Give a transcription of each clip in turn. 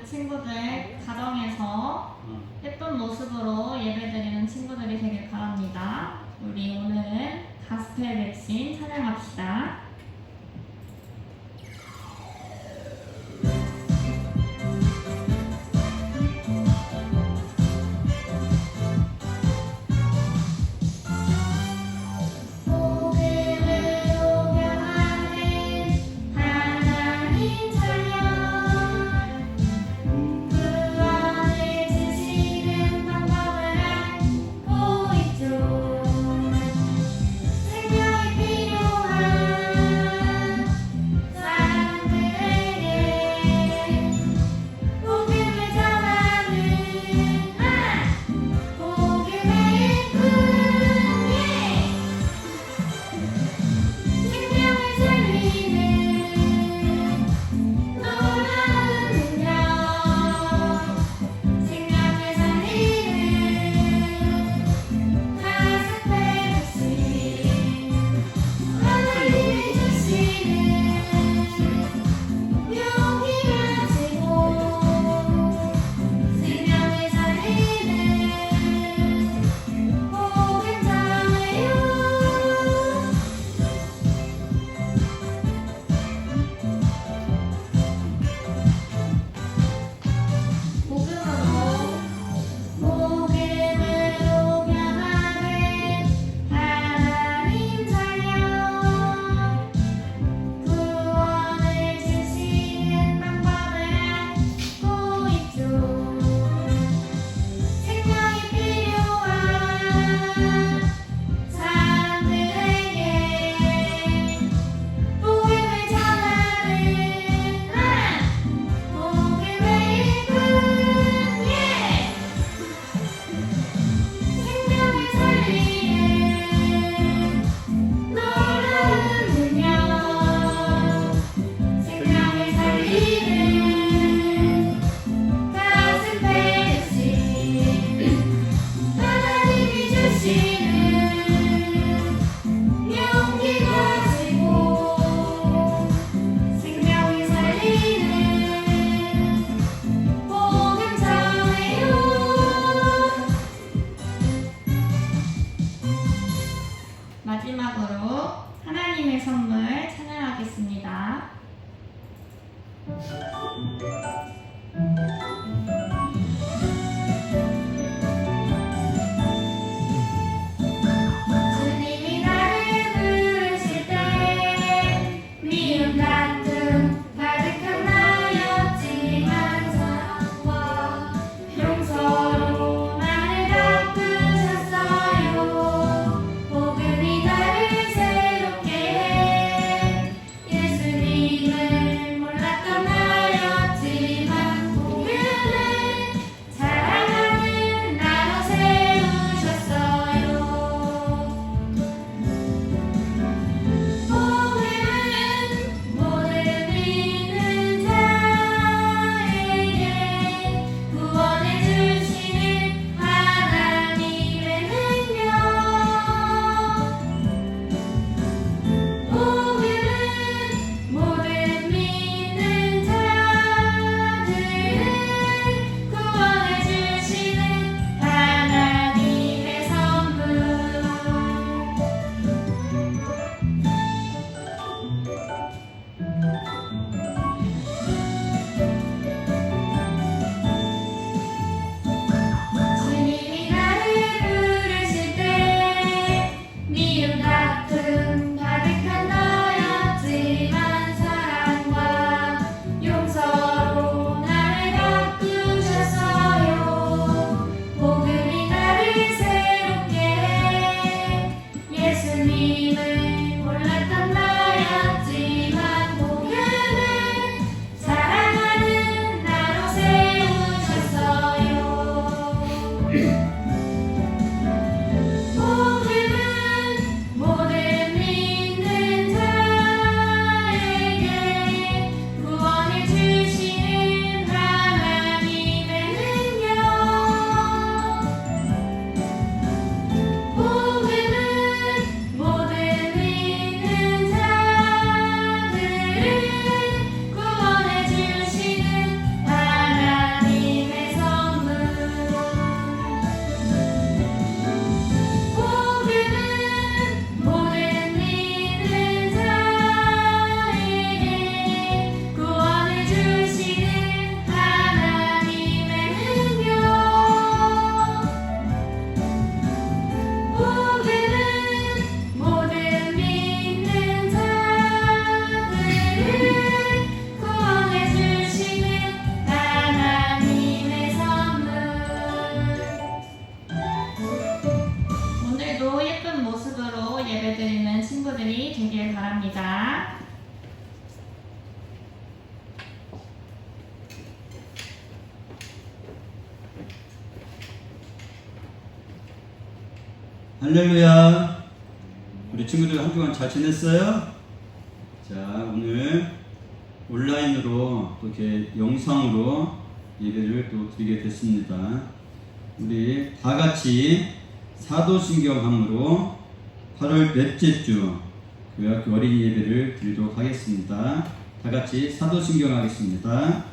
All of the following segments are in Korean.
친구들 가정에서 예쁜 모습으로 예배드리는 친구들이 되길 바랍니다. 우리 오늘은 가스펠 백신 찬양합시다. 마지막으로 하나님의 선물 찬양하겠습니다. 주님이 나를 부르실 때 미움 같은 가득한 나였지만 사랑과 용서로 나를 덮으셨어요. 복음이 나를 새롭게 해 예수님을 몰랐던 나의 친구들이 되길 바랍니다. 할렐루야. 우리 친구들 한 주간 잘 지냈어요? 자, 오늘 온라인으로 또 이렇게 영상으로 예배를 또 드리게 됐습니다. 우리 다 같이 사도신경함으로 8월 넷째 주 교회학교 어린이 예배를 드리도록 하겠습니다. 다 같이 사도신경 하겠습니다.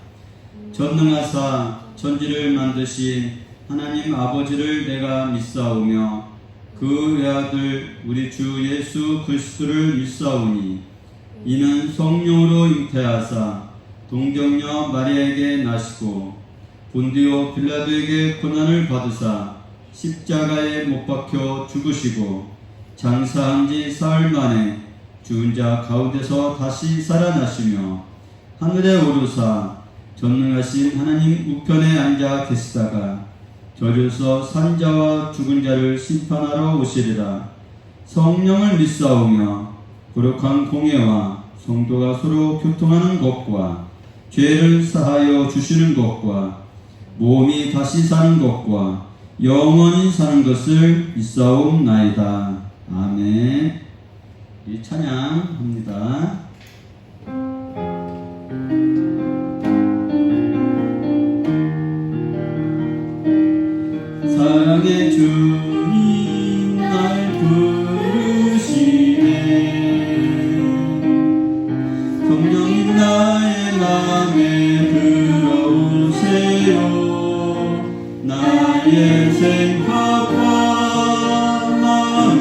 전능하사 천지를 만드신 하나님 아버지를 내가 믿사오며 그 외아들 우리 주 예수 그리스도를 믿사오니 이는 성령으로 잉태하사 동정녀 마리아에게 나시고 본디오 빌라도에게 고난을 받으사 십자가에 못 박혀 죽으시고 장사한 지 사흘 만에 죽은 자 가운데서 다시 살아나시며 하늘에 오르사 전능하신 하나님 우편에 앉아 계시다가 저리로서 산자와 죽은 자를 심판하러 오시리라. 성령을 믿사오며 거룩한 공예와 성도가 서로 교통하는 것과 죄를 사하여 주시는 것과 몸이 다시 사는 것과 영원히 사는 것을 믿사옵나이다. 아멘. 이 찬양합니다. 사랑의 주님 날 부르시네. 성령님 나의 맘에 들어오세요. 나의 생각과 마음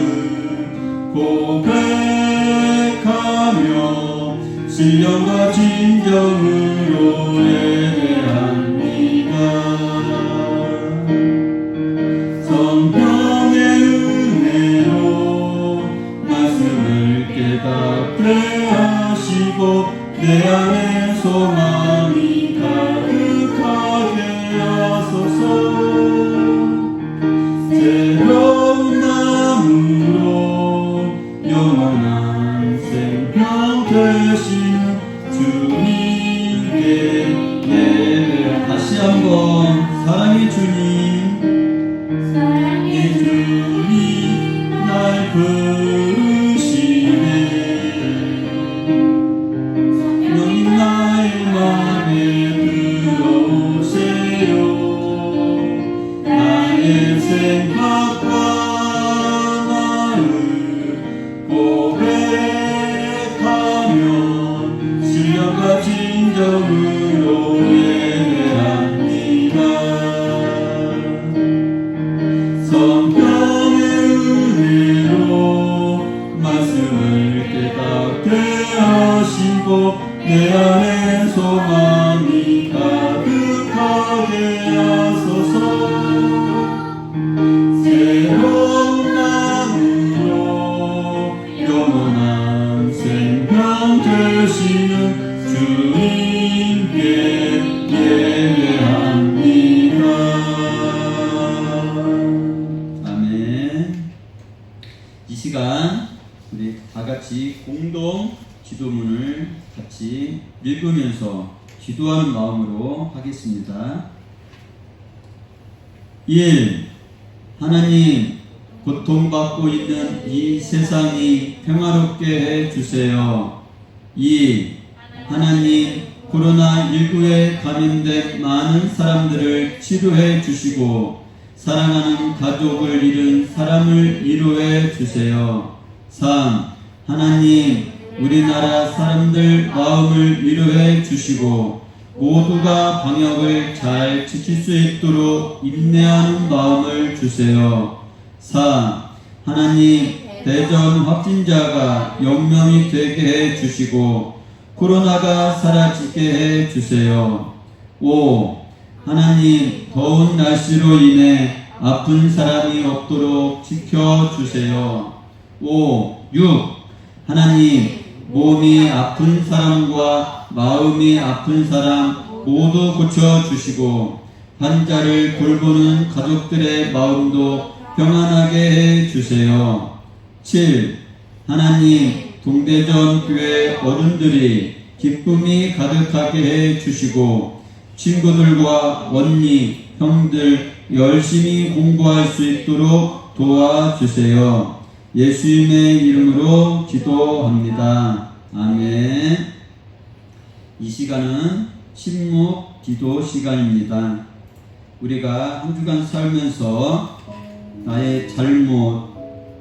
고백하며 신령과 진정으로 예배합니다. 성령의 은혜로 말씀을 깨닫게 하시고 내 안에 소망이 가득하게 하소서. 새로운 마음으로 영원한 생명 되시는 주님께 예배. 다시 한번 사랑의 주님 날 부르시네. 성령님 나의 맘에 들어오세요. 나의 생각과 마음 고백하며 신령과 진정으로 예배합니다. 성령의 은혜로 말씀을 깨닫게 하시고 내 안에 소망이 가득하게 하소서. 새로운 마음으로 영원한 생명 되시는 주님께 예배합니다. 아멘. 이 시간 우리 다 같이 공동 기도문을 같이 읽으면서 기도하는 마음으로 하겠습니다. 1. 하나님, 고통받고 있는 이 세상이 평화롭게 해 주세요. 2. 하나님, 코로나19에 감염된 많은 사람들을 치료해 주시고 사랑하는 가족을 잃은 사람을 위로해 주세요. 3. 하나님, 우리나라 사람들 마음을 위로해 주시고 모두가 방역을 잘 지킬 수 있도록 인내하는 마음을 주세요. 4. 하나님, 대전 확진자가 0명이 되게 해 주시고 코로나가 사라지게 해 주세요. 5. 하나님, 더운 날씨로 인해 아픈 사람이 없도록 지켜주세요. 5. 6. 하나님, 몸이 아픈 사람과 마음이 아픈 사람 모두 고쳐주시고 환자를 돌보는 가족들의 마음도 평안하게 해주세요. 7. 하나님 동대전 교회 어른들이 기쁨이 가득하게 해 주시고 친구들과 언니, 형들 열심히 공부할 수 있도록 도와주세요. 예수님의 이름으로 기도합니다. 아멘. 이 시간은 침묵 기도 시간입니다. 우리가 한 주간 살면서 나의 잘못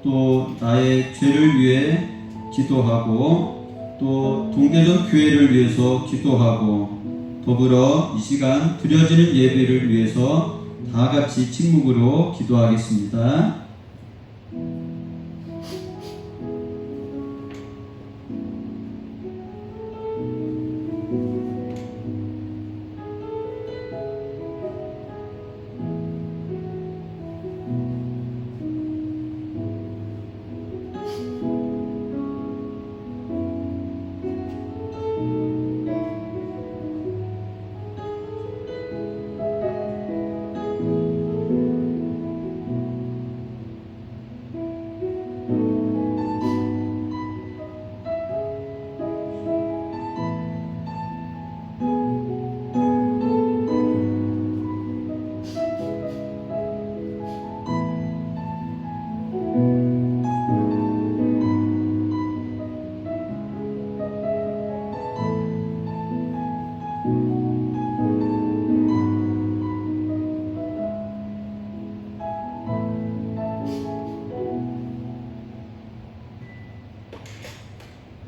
또 나의 죄를 위해 기도하고 또 동대전 교회를 위해서 기도하고 더불어 이 시간 드려지는 예배를 위해서 다 같이 침묵으로 기도하겠습니다.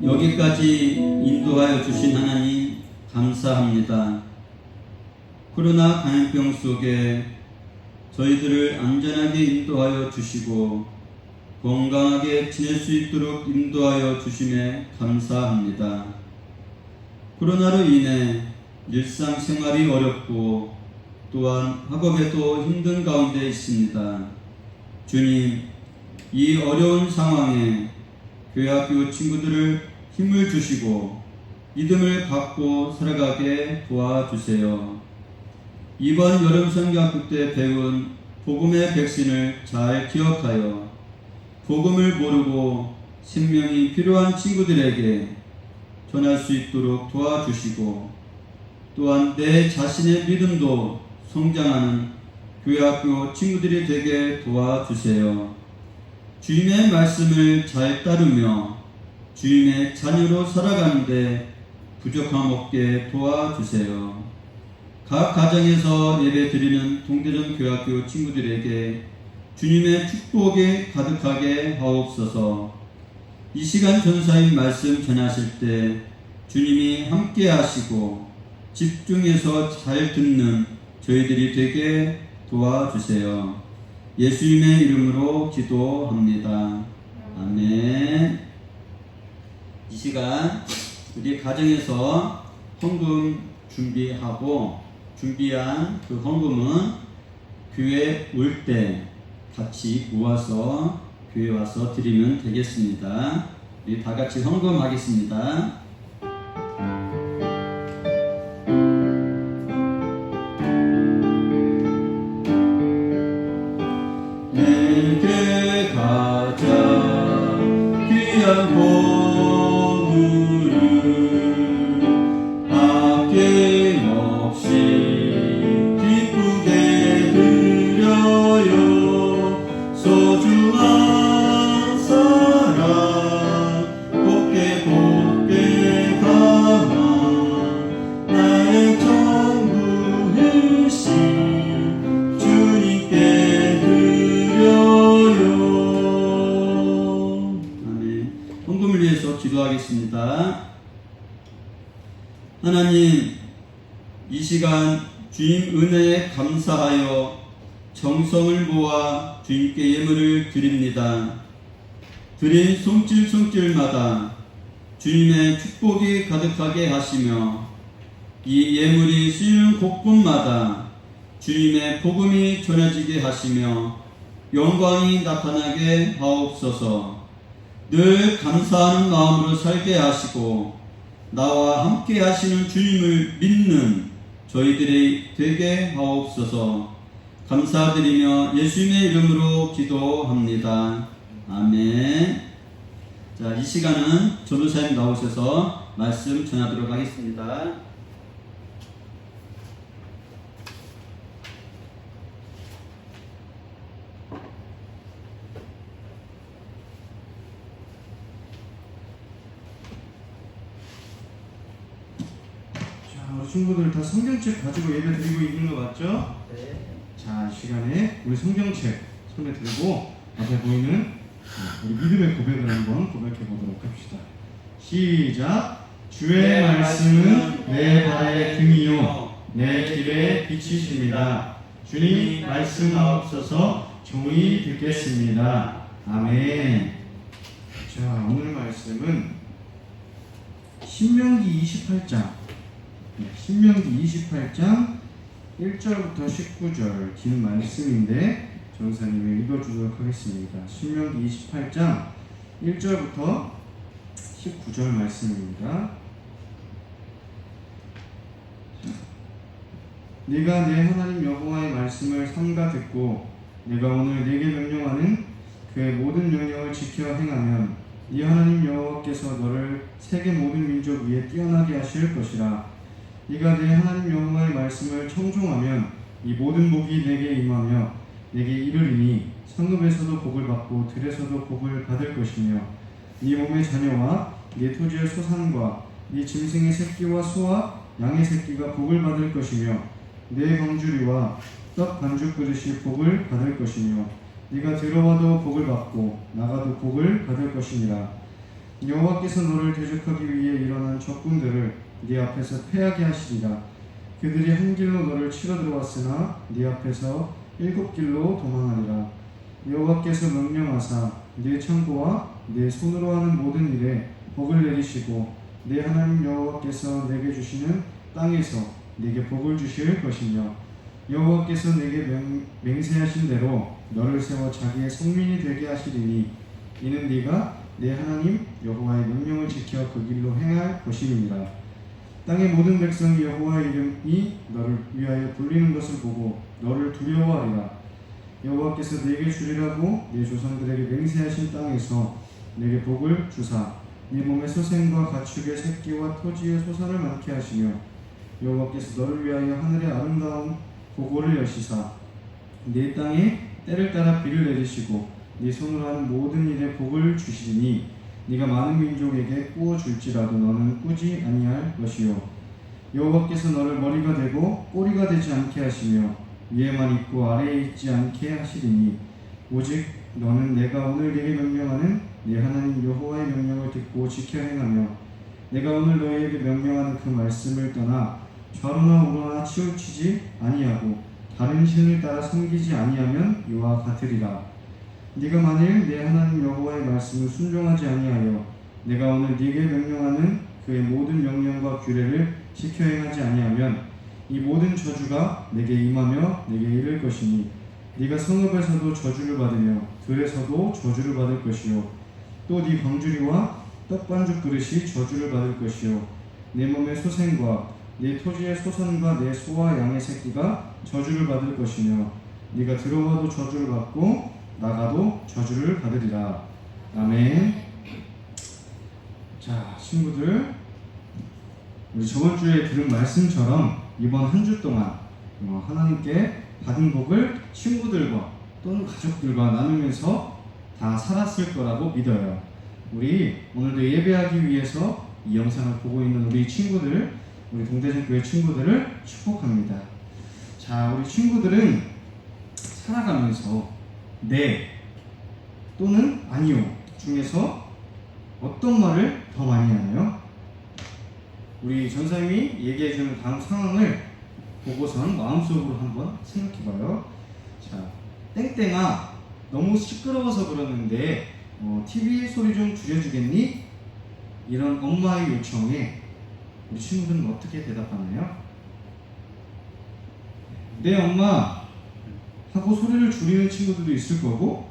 여기까지 인도하여 주신 하나님 감사합니다. 코로나 감염병 속에 저희들을 안전하게 인도하여 주시고 건강하게 지낼 수 있도록 인도하여 주심에 감사합니다. 코로나로 인해 일상생활이 어렵고 또한 학업에도 힘든 가운데 있습니다. 주님, 이 어려운 상황에 교회학교 친구들을 힘을 주시고 믿음을 갖고 살아가게 도와주세요. 이번 여름 성경학교 때 배운 복음의 백신을 잘 기억하여 복음을 모르고 생명이 필요한 친구들에게 전할 수 있도록 도와주시고 또한 내 자신의 믿음도 성장하는 교회학교 친구들이 되게 도와주세요. 주님의 말씀을 잘 따르며 주님의 자녀로 살아가는데 부족함 없게 도와주세요. 각 가정에서 예배 드리는 동대전 교회학교 친구들에게 주님의 축복이 가득하게 하옵소서. 이 시간 전사인 말씀 전하실 때 주님이 함께 하시고 집중해서 잘 듣는 저희들이 되게 도와주세요. 예수님의 이름으로 기도합니다. 아멘. 이 시간 우리 가정에서 헌금 준비하고 준비한 그 헌금은 교회 올 때 같이 모아서 교회 와서 드리면 되겠습니다. 우리 다 같이 헌금하겠습니다. 내게 가장 귀한 보물을 아낌없이 기쁘게 드려요. 소중한 사랑 곱게 담아 나의 전부이신 주님께 드려요. 아멘. 헌금을 위해서 기도하겠습니다. 하나님, 이 시간 주님 은혜에 감사하여 정성을 모아 주님께 예물을 드립니다. 드린 손길손길마다 주님의 축복이 가득하게 하시며 이 예물이 쓰이는 곳곳마다 주님의 복음이 전해지게 하시며 영광이 나타나게 하옵소서. 늘 감사하는 마음으로 살게 하시고 나와 함께 하시는 주님을 믿는 저희들이 되게 하옵소서. 감사드리며 예수님의 이름으로 기도합니다. 아멘. 자, 이 시간은 전도사님 나오셔서 말씀 전하도록 하겠습니다. 자, 우리 친구들 다 성경책 가지고 예배 드리고 있는 거 맞죠? 네. 자, 이 시간에 우리 성경책 손에 들고 앞에 보이는 우리 믿음의 고백을 한번 고백해 보도록 합시다. 시작. 주의 말씀은 내 발의 등이요 내 길의 빛이십니다. 주님 말씀하옵소서. 종이 듣겠습니다. 아멘. 자, 오늘 말씀은 신명기 28장 신명기 28장 1절부터 19절 긴 말씀인데 전사님이 읽어주도록 하겠습니다. 신명기 28장 1절부터 19절 말씀입니다. 네가 내 하나님 여호와의 말씀을 삼가 듣고 내가 오늘 네게 명령하는 그의 모든 명령을 지켜 행하면 네 하나님 여호와께서 너를 세계 모든 민족 위에 뛰어나게 하실 것이라. 네가 내 하나님 여호와의 말씀을 청종하면 이 모든 복이 내게 임하며 내게 이르리니 성읍에서도 복을 받고 들에서도 복을 받을 것이며 네 몸의 자녀와 네 토지의 소산과 네 짐승의 새끼와 소와 양의 새끼가 복을 받을 것이며 내 광주리와 떡 반죽 그릇이 복을 받을 것이며 네가 들어와도 복을 받고 나가도 복을 받을 것이니라. 여호와께서 너를 대적하기 위해 일어난 적군들을 네 앞에서 패하게 하시리라. 그들이 한 길로 너를 치러 들어왔으나 네 앞에서 7길로 도망하리라. 여호와께서 명령하사 네 창고와 네 손으로 하는 모든 일에 복을 내리시고 네 하나님 여호와께서 내게 주시는 땅에서 네게 복을 주실 것이며 여호와께서 내게 맹세하신 대로 너를 세워 자기의 성민이 되게 하시리니 이는 네가 내 하나님 여호와의 명령을 지켜 그 길로 행할 것임이니라. 땅의 모든 백성이 여호와의 이름이 너를 위하여 불리는 것을 보고 너를 두려워하리라. 여호와께서 네게 주리라고 네 조상들에게 맹세하신 땅에서 네게 복을 주사 네 몸의 소생과 가축의 새끼와 토지의 소산을 많게 하시며 여호와께서 너를 위하여 하늘의 아름다운 보고를 여시사 네 땅에 때를 따라 비를 내리시고 네 손으로 하는 모든 일에 복을 주시리니 네가 많은 민족에게 꾸어 줄지라도 너는 꾸지 아니할 것이요 여호와께서 너를 머리가 되고 꼬리가 되지 않게 하시며 위에만 있고 아래에 있지 않게 하시리니 오직 너는 내가 오늘 네게 명령하는 네 하나님 여호와의 명령을 듣고 지켜 행하며 내가 오늘 너희에게 명령하는 그 말씀을 떠나 좌로나 우로나 치우치지 아니하고 다른 신을 따라 섬기지 아니하면 이와 같으리라. 네가 만일 내 하나님 여호와의 말씀을 순종하지 아니하여 내가 오늘 네게 명령하는 그의 모든 명령과 규례를 지켜 행하지 아니하면 이 모든 저주가 내게 임하며 내게 이를 것이니 네가 성읍에서도 저주를 받으며 들에서도 저주를 받을 것이요 또 네 광주리와 떡반죽 그릇이 저주를 받을 것이요 내 몸의 소생과 네 토지의 소산과 내 소와 양의 새끼가 저주를 받을 것이며 네가 들어와도 저주를 받고 나가도 저주를 받으리라. 아멘. 자, 친구들, 우리 저번 주에 들은 말씀처럼 이번 한 주 동안 하나님께 받은 복을 친구들과 또는 가족들과 나누면서 다 살았을 거라고 믿어요. 우리 오늘도 예배하기 위해서 이 영상을 보고 있는 우리 친구들, 우리 동대전 교회 친구들을 축복합니다. 자, 우리 친구들은 살아가면서 네 또는 아니요 중에서 어떤 말을 더 많이 하나요? 우리 전사님이 얘기해주는 다음 상황을 보고선 마음속으로 한번 생각해봐요. 자, 땡땡아 너무 시끄러워서 그러는데 TV 소리 좀 줄여주겠니? 이런 엄마의 요청에 우리 친구들은 어떻게 대답하나요? 네 엄마 하고 소리를 줄이는 친구들도 있을 거고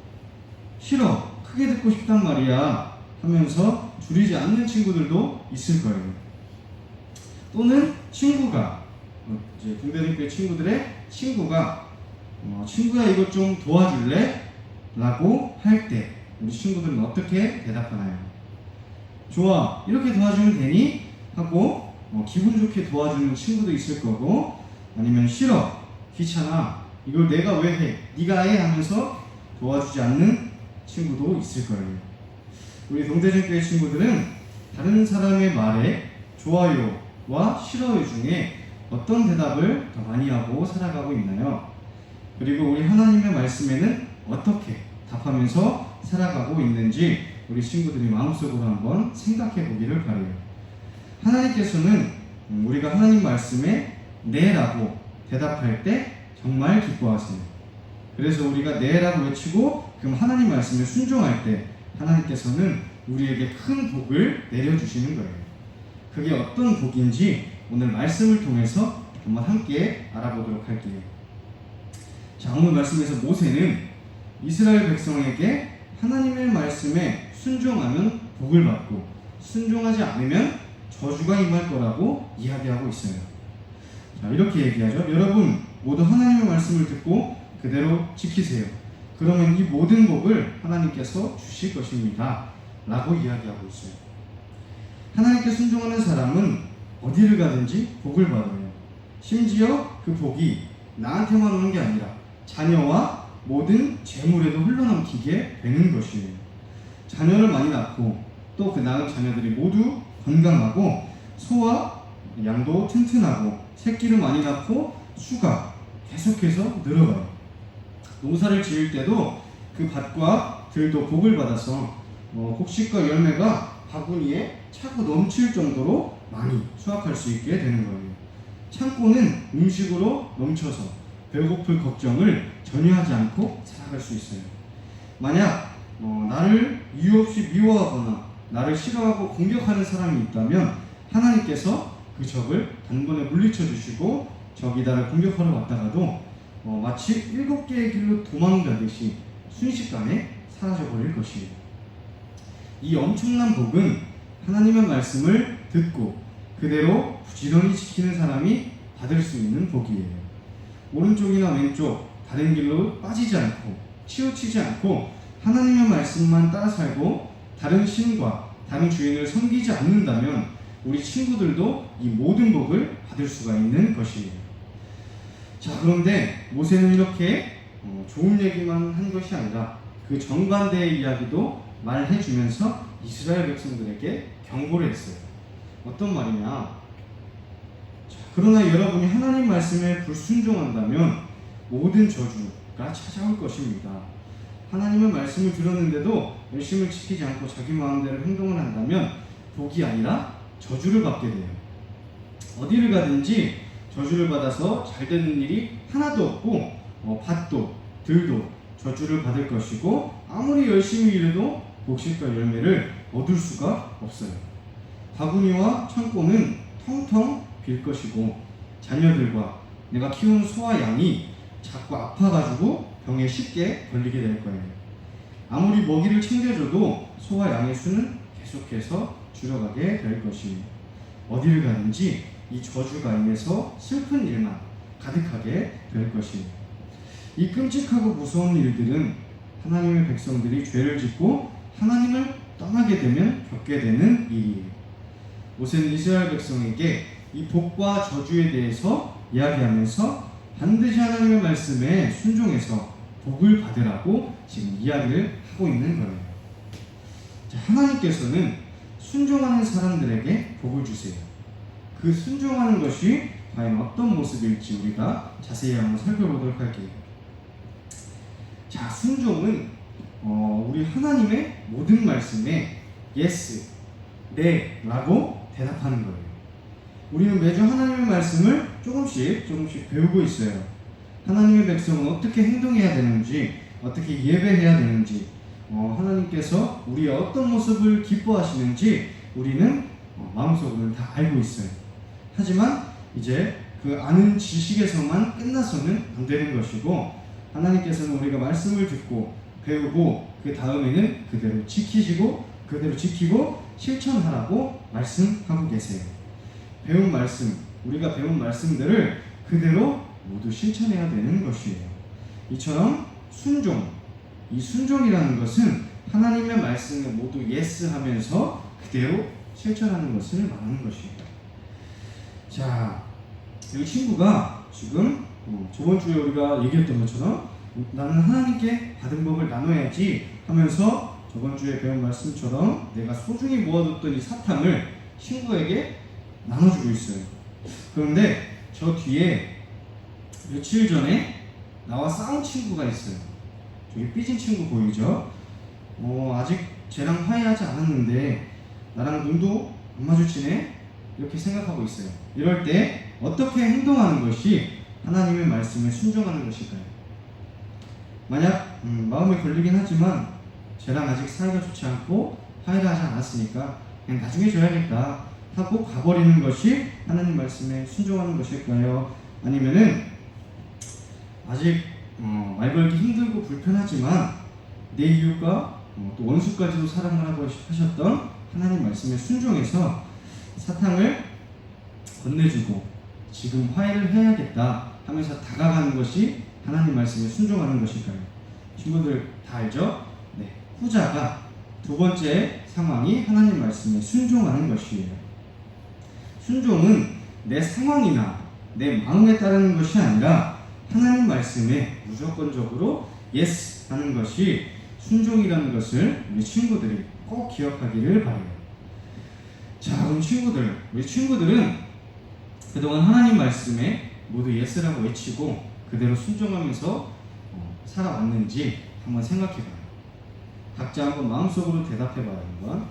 싫어 크게 듣고 싶단 말이야 하면서 줄이지 않는 친구들도 있을 거예요. 또는 친구가 이제 동대중교회 친구들의 친구가 친구야 이것 좀 도와줄래? 라고 할 때 우리 친구들은 어떻게 대답하나요? 좋아, 이렇게 도와주면 되니? 하고 기분 좋게 도와주는 친구도 있을 거고, 아니면 싫어, 귀찮아, 이걸 내가 왜 해? 네가 해 하면서 도와주지 않는 친구도 있을 거예요. 우리 동대전교회 친구들은 다른 사람의 말에 좋아요와 싫어요 중에 어떤 대답을 더 많이 하고 살아가고 있나요? 그리고 우리 하나님의 말씀에는 어떻게 답하면서 살아가고 있는지 우리 친구들이 마음속으로 한번 생각해 보기를 바라요. 하나님께서는 우리가 하나님 말씀에 네라고 대답할 때 정말 기뻐하세요. 그래서 우리가 네라고 외치고 그럼 하나님 말씀에 순종할 때 하나님께서는 우리에게 큰 복을 내려주시는 거예요. 그게 어떤 복인지 오늘 말씀을 통해서 한번 함께 알아보도록 할게요. 자, 오늘 말씀에서 모세는 이스라엘 백성에게 하나님의 말씀에 순종하면 복을 받고 순종하지 않으면 저주가 임할 거라고 이야기하고 있어요. 자, 이렇게 얘기하죠. 여러분 모두 하나님의 말씀을 듣고 그대로 지키세요. 그러면 이 모든 복을 하나님께서 주실 것입니다. 라고 이야기하고 있어요. 하나님께 순종하는 사람은 어디를 가든지 복을 받아요. 심지어 그 복이 나한테만 오는 게 아니라 자녀와 모든 재물에도 흘러넘기게 되는 것이에요. 자녀를 많이 낳고 또 그 낳은 자녀들이 모두 건강하고 소와 양도 튼튼하고 새끼를 많이 낳고 수가 계속해서 늘어가요. 농사를 지을 때도 그 밭과 들도 복을 받아서 곡식과 열매가 바구니에 차고 넘칠 정도로 많이 수확할 수 있게 되는 거예요. 창고는 음식으로 넘쳐서 배고플 걱정을 전혀 하지 않고 살아갈 수 있어요. 만약 나를 이유 없이 미워하거나 나를 싫어하고 공격하는 사람이 있다면 하나님께서 그 적을 단번에 물리쳐 주시고 적이 나를 공격하러 왔다가도 마치 7개의 길로 도망가듯이 순식간에 사라져버릴 것이에요. 이 엄청난 복은 하나님의 말씀을 듣고 그대로 부지런히 지키는 사람이 받을 수 있는 복이에요. 오른쪽이나 왼쪽 다른 길로 빠지지 않고 치우치지 않고 하나님의 말씀만 따라 살고 다른 신과 다른 주인을 섬기지 않는다면 우리 친구들도 이 모든 복을 받을 수가 있는 것이에요. 자, 그런데 모세는 이렇게 좋은 얘기만 한 것이 아니라 그 정반대의 이야기도 말해주면서 이스라엘 백성들에게 경고를 했어요. 어떤 말이냐? 자, 그러나 여러분이 하나님 말씀에 불순종한다면 모든 저주가 찾아올 것입니다. 하나님의 말씀을 들었는데도 열심히 지키지 않고 자기 마음대로 행동을 한다면 복이 아니라 저주를 받게 돼요. 어디를 가든지 저주를 받아서 잘 되는 일이 하나도 없고 밭도 들도 저주를 받을 것이고 아무리 열심히 일해도 곡식과 열매를 얻을 수가 없어요. 바구니와 창고는 텅텅 빌 것이고 자녀들과 내가 키운 소와 양이 자꾸 아파가지고 병에 쉽게 걸리게 될 거예요. 아무리 먹이를 챙겨줘도 소와 양의 수는 계속해서 줄어가게 될 것이에요. 어디를 가든지 이 저주가 임해서 슬픈 일만 가득하게 될 것이에요. 이 끔찍하고 무서운 일들은 하나님의 백성들이 죄를 짓고 하나님을 떠나게 되면 겪게 되는 일이에요. 모세는 이스라엘 백성에게 이 복과 저주에 대해서 이야기하면서 반드시 하나님의 말씀에 순종해서 복을 받으라고 지금 이야기를 하고 있는 거예요. 자, 하나님께서는 순종하는 사람들에게 복을 주세요. 그 순종하는 것이 과연 어떤 모습일지 우리가 자세히 한번 살펴보도록 할게요. 자, 순종은 우리 하나님의 모든 말씀에 yes, 네 라고 대답하는 거예요. 우리는 매주 하나님의 말씀을 조금씩 배우고 있어요. 하나님의 백성은 어떻게 행동해야 되는지, 어떻게 예배해야 되는지, 하나님께서 우리의 어떤 모습을 기뻐하시는지 우리는 마음속으로는 다 알고 있어요. 하지만 이제 그 아는 지식에서만 끝나서는 안 되는 것이고, 하나님께서는 우리가 말씀을 듣고 배우고 그 다음에는 그대로 지키시고 그대로 지키고 실천하라고 말씀하고 계세요. 배운 말씀, 우리가 배운 말씀들을 그대로 모두 실천해야 되는 것이에요. 이처럼 순종, 이 순종이라는 것은 하나님의 말씀에 모두 예스 하면서 그대로 실천하는 것을 말하는 것이에요. 자, 이 친구가 지금 저번 주에 우리가 얘기했던 것처럼 나는 하나님께 받은 법을 나눠야지 하면서 저번 주에 배운 말씀처럼 내가 소중히 모아뒀던 이 사탕을 친구에게 나눠주고 있어요. 그런데 저 뒤에 며칠 전에 나와 싸운 친구가 있어요. 저기 삐진 친구 보이죠? 아직 쟤랑 화해하지 않았는데 나랑 눈도 안 마주치네? 이렇게 생각하고 있어요. 이럴 때 어떻게 행동하는 것이 하나님의 말씀에 순종하는 것일까요? 만약 마음에 걸리긴 하지만 쟤랑 아직 사이가 좋지 않고 화해를 하지 않았으니까 그냥 나중에 줘야겠다 하고 가버리는 것이 하나님 말씀에 순종하는 것일까요? 아니면은 아직 말 걸기 힘들고 불편하지만 내 이웃과 또 원수까지도 사랑을 하고 하셨던 하나님 말씀에 순종해서 사탕을 건네주고 지금 화해를 해야겠다 하면서 다가가는 것이 하나님 말씀에 순종하는 것일까요? 친구들 다 알죠? 네, 후자가 두 번째 상황이 하나님 말씀에 순종하는 것이에요. 순종은 내 상황이나 내 마음에 따르는 것이 아니라 하나님 말씀에 무조건적으로 yes 하는 것이 순종이라는 것을 우리 친구들이 꼭 기억하기를 바라요. 자, 그럼 우리 친구들은 그동안 하나님 말씀에 모두 yes라고 외치고 그대로 순종하면서 살아왔는지 한번 생각해봐요. 각자 한번 마음속으로 대답해봐요. 한번.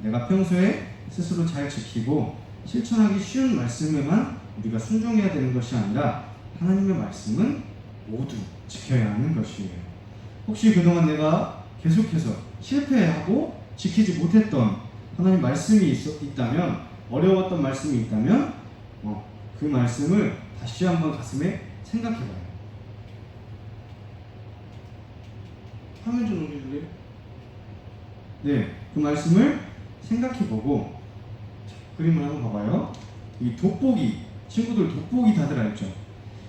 내가 평소에 스스로 잘 지키고 실천하기 쉬운 말씀에만 우리가 순종해야 되는 것이 아니라 하나님의 말씀은 모두 지켜야 하는 것이에요. 혹시 그동안 내가 계속해서 실패하고 지키지 못했던 하나님 말씀이 있다면, 어려웠던 말씀이 있다면 그 말씀을 다시 한번 가슴에 생각해봐요. 화면 좀 올려줄래요? 네, 그 말씀을 생각해보고 그림을 한번 봐봐요. 이 돋보기, 친구들 돋보기 다들 알죠?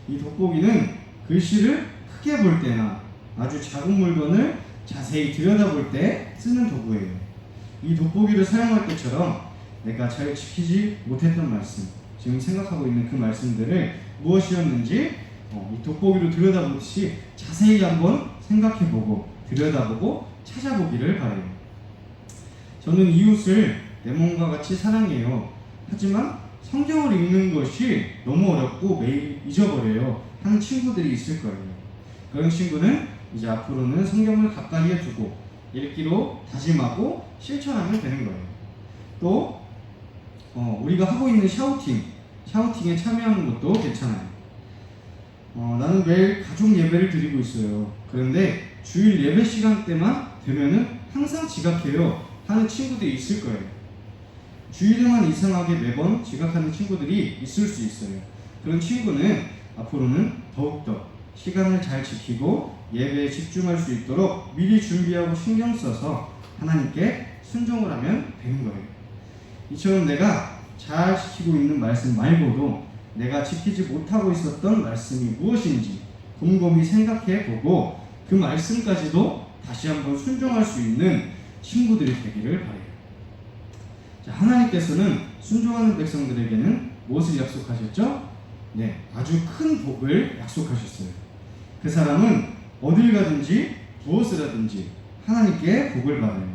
이 돋보기는 글씨를 크게 볼 때나 아주 작은 물건을 자세히 들여다볼 때 쓰는 도구예요. 이 돋보기를 사용할 때처럼 내가 잘 지키지 못했던 말씀, 지금 생각하고 있는 그 말씀들을 무엇이었는지 이 돋보기로 들여다보듯이 자세히 한번 생각해보고 들여다보고 찾아보기를 바라요. 저는 이웃을 내 몸과 같이 사랑해요. 하지만 성경을 읽는 것이 너무 어렵고 매일 잊어버려요 하는 친구들이 있을 거예요. 그런 친구는 이제 앞으로는 성경을 가까이에 두고 읽기로 다짐하고 실천하면 되는 거예요. 또 우리가 하고 있는 샤우팅에 참여하는 것도 괜찮아요. 나는 매일 가족 예배를 드리고 있어요. 그런데 주일 예배 시간 때만 되면은 항상 지각해요 하는 친구들이 있을 거예요. 주일에만 이상하게 매번 지각하는 친구들이 있을 수 있어요. 그런 친구는 앞으로는 더욱더 시간을 잘 지키고 예배에 집중할 수 있도록 미리 준비하고 신경 써서 하나님께 순종을 하면 되는 거예요. 이처럼 내가 잘 지키고 있는 말씀 말고도 내가 지키지 못하고 있었던 말씀이 무엇인지 곰곰이 생각해보고 그 말씀까지도 다시 한번 순종할 수 있는 친구들이 되기를 바라요. 자, 하나님께서는 순종하는 백성들에게는 무엇을 약속하셨죠? 네, 아주 큰 복을 약속하셨어요. 그 사람은 어딜 가든지 무엇을 하든지 하나님께 복을 받아요.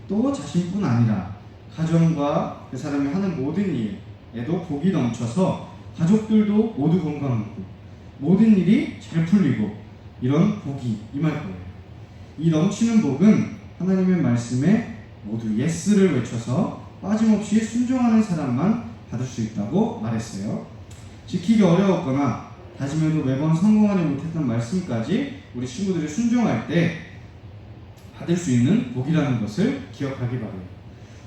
또 자신뿐 아니라 가정과 그 사람이 하는 모든 일에도 복이 넘쳐서 가족들도 모두 건강하고 모든 일이 잘 풀리고 이런 복이 임할 거예요. 이 넘치는 복은 하나님의 말씀에 모두 예스를 외쳐서 빠짐없이 순종하는 사람만 받을 수 있다고 말했어요. 지키기 어려웠거나 다짐해도 매번 성공하지 못했던 말씀까지 우리 친구들이 순종할 때 받을 수 있는 복이라는 것을 기억하기 바라요.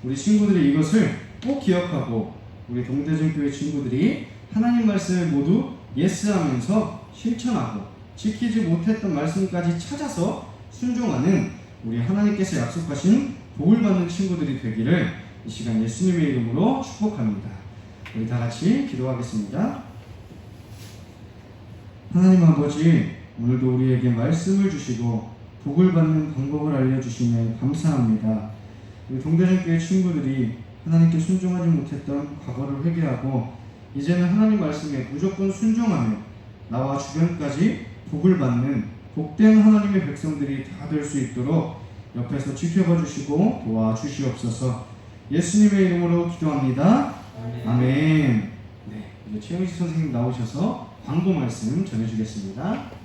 우리 친구들이 이것을 꼭 기억하고 우리 동대전교회 친구들이 하나님 말씀을 모두 예스하면서 실천하고 지키지 못했던 말씀까지 찾아서 순종하는 우리 하나님께서 약속하신 복을 받는 친구들이 되기를 이 시간 예수님의 이름으로 축복합니다. 우리 다 같이 기도하겠습니다. 하나님 아버지, 오늘도 우리에게 말씀을 주시고 복을 받는 방법을 알려주시며 감사합니다. 우리 동대전교회 친구들이 하나님께 순종하지 못했던 과거를 회개하고 이제는 하나님 말씀에 무조건 순종하며 나와 주변까지 복을 받는 복된 하나님의 백성들이 다 될 수 있도록 옆에서 지켜봐 주시고 도와주시옵소서. 예수님의 이름으로 기도합니다. 아멘. 네, 이제 최영식 선생님 나오셔서 광고 말씀 전해주겠습니다.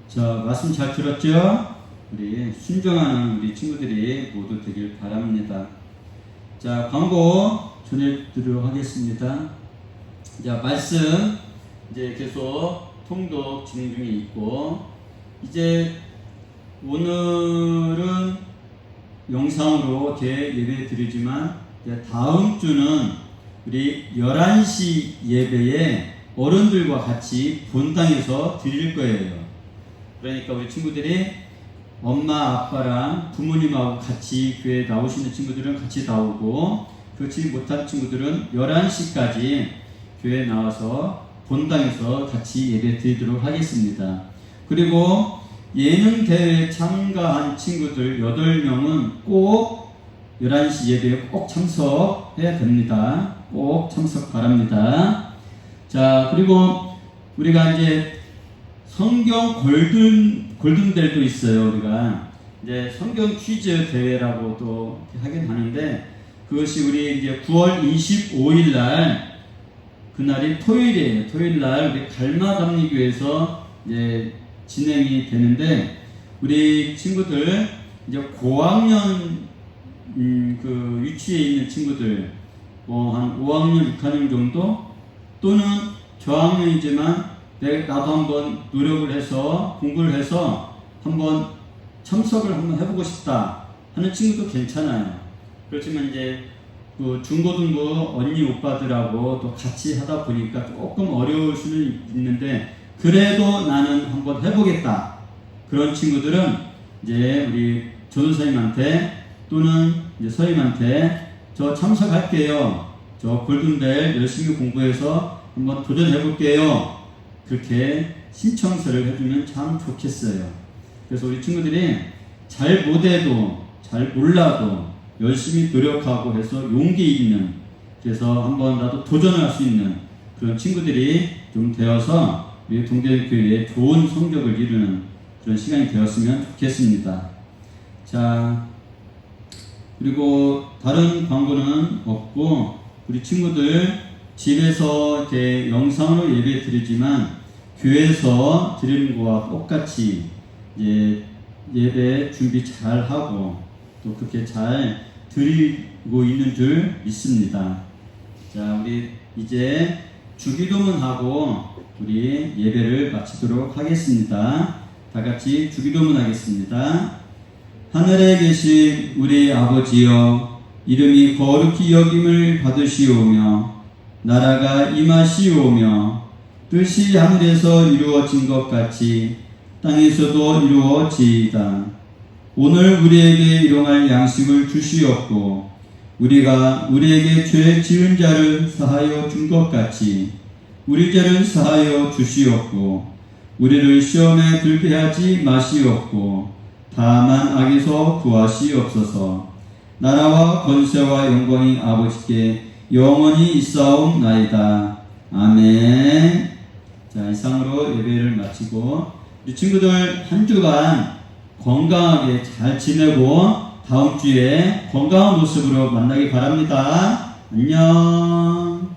자, 말씀 잘 들었죠? 우리 순종하는 우리 친구들이 모두 되길 바랍니다. 자, 광고 전해드리도록 하겠습니다. 자, 말씀 이제 계속 통독 진행 중에 있고, 이제 오늘은 영상으로 예배 드리지만 다음 주는 우리 11시 예배에 어른들과 같이 본당에서 드릴 거예요. 그러니까 우리 친구들이 엄마 아빠랑 부모님하고 같이 교회에 나오시는 친구들은 같이 나오고, 그렇지 못한 친구들은 11시까지 교회에 나와서 본당에서 같이 예배 드리도록 하겠습니다. 그리고 예능 대회에 참가한 친구들 8명은 꼭 11시 예배에 꼭 참석해야 됩니다. 꼭 참석 바랍니다. 자, 그리고 우리가 이제 성경 골든벨도 있어요. 우리가 이제 성경 퀴즈 대회라고 또 하긴 하는데, 그것이 우리 이제 9월 25일 날, 그날이 토요일이에요. 토요일 날 우리 갈마담리교에서 이제 진행이 되는데, 우리 친구들 이제 고학년 그 유치에 있는 친구들 한 5학년, 6학년 정도, 또는 저학년이지만 나도 한번 노력을 해서 공부를 해서 한번 참석을 한번 해보고 싶다 하는 친구도 괜찮아요. 그렇지만 이제 그 중고등부 언니 오빠들하고 또 같이 하다 보니까 조금 어려울 수는 있는데, 그래도 나는 한번 해보겠다 그런 친구들은 이제 우리 전도사님한테 또는 이제 서임한테 저 참석할게요, 저 골든벨 열심히 공부해서 한번 도전해볼게요, 그렇게 신청서를 해주면 참 좋겠어요. 그래서 우리 친구들이 잘 못해도 잘 몰라도 열심히 노력하고 해서 용기 있는, 그래서 한번라도 도전을 할 수 있는 그런 친구들이 좀 되어서 우리 동대교회에 좋은 성적을 이루는 그런 시간이 되었으면 좋겠습니다. 자, 그리고 다른 광고는 없고, 우리 친구들 집에서 이렇게 영상으로 예배 드리지만 교회에서 드리는 거와 똑같이 이제 예배 준비 잘 하고 또 그렇게 잘 드리고 있는 줄 믿습니다. 자, 우리 이제 주기도문 하고 우리 예배를 마치도록 하겠습니다. 다 같이 주기도문 하겠습니다. 하늘에 계신 우리 아버지여, 이름이 거룩히 여김을 받으시오며 나라가 임하시오며 뜻이 하늘에서 이루어진 것 같이 땅에서도 이루어지이다. 오늘 우리에게 일용할 양식을 주시옵고 우리가 우리에게 죄 지은 자를 사하여 준 것 같이 우리 죄를 사하여 주시옵고 우리를 시험에 들게 하지 마시옵고 다만 악에서 구하시옵소서. 나라와 권세와 영광이 아버지께 영원히 있사옵나이다. 아멘. 자, 이상으로 예배를 마치고 우리 친구들 한 주간 건강하게 잘 지내고 다음 주에 건강한 모습으로 만나기 바랍니다. 안녕.